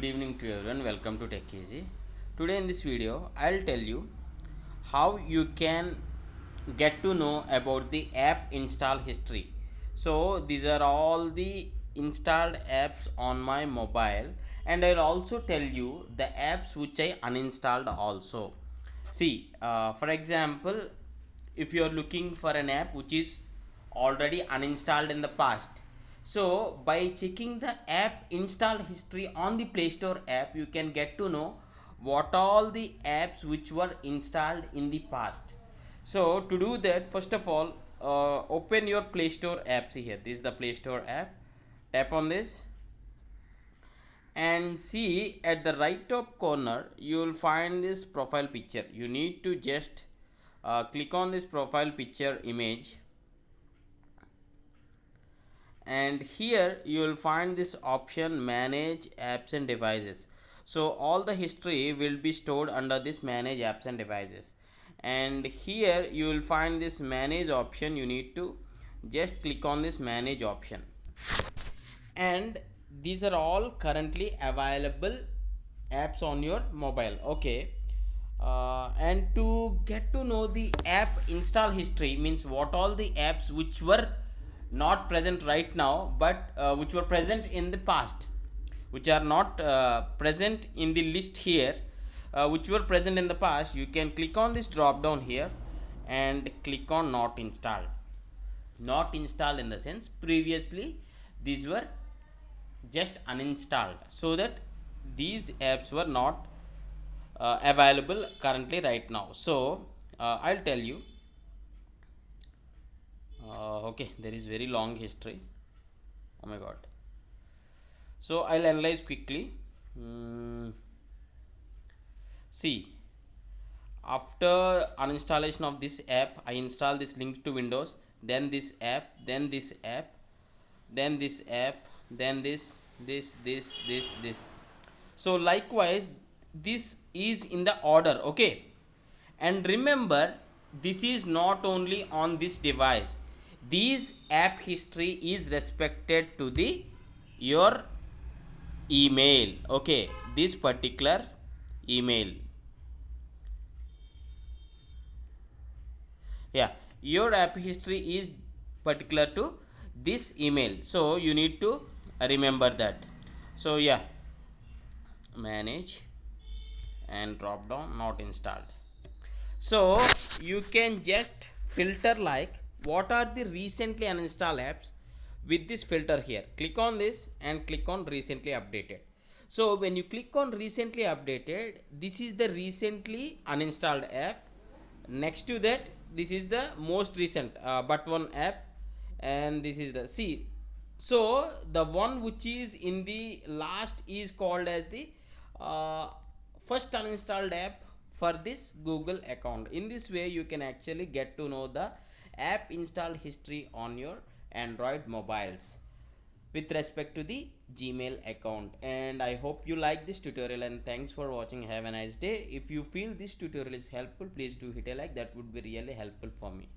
evening to everyone. Welcome to Tech Easy. Today in this video, I'll tell you how you can get to know about the app install history. So these are all the installed apps on my mobile, and I'll also tell you the apps which I uninstalled also. See, for example, if you are looking for an app which is already uninstalled in the past, so by checking the app install history on the Play Store app, you can get to know what all the apps which were installed in the past. So to do that, first of all, open your Play Store app. See here, this is the Play Store app. Tap on this and see at the right top corner you will find this profile picture. You need to just click on this profile picture image, and here you will find this option manage apps and devices. So all the history will be stored under this manage apps and devices, and here you will find this manage option. You need to just click on this manage option, and these are all currently available apps on your mobile. Okay, and to get to know the app install history means what all the apps which were not present right now but which were present in the past, which are not present in the list here, which were present in the past, you can click on this drop down here and click on not installed. Not installed in the sense previously these were just uninstalled, so that these apps were not available currently right now. So I'll tell you. Okay, there is very long history. Oh my god. So I'll analyze quickly. See, after uninstallation of this app, I install this link to Windows, then this app, then this app, then this app, then this. So likewise, this is in the order. Okay, and remember, this is not only on this device. This app history is respected to the your email. Okay, this particular email. Yeah, your app history is particular to this email, so you need to remember that. So yeah, manage and drop down not installed. So you can just filter like what are the recently uninstalled apps with this filter here. Click on this and click on recently updated. So when you click on recently updated, this is the recently uninstalled app. Next to that, this is the most recent but one app, and this is the see. So the one which is in the last is called as the first uninstalled app for this Google account. In this way you can actually get to know the app install history on your Android mobiles with respect to the Gmail account. And I hope you like this tutorial, and thanks for watching. Have a nice day. If you feel this tutorial is helpful, please do hit a like. That would be really helpful for me.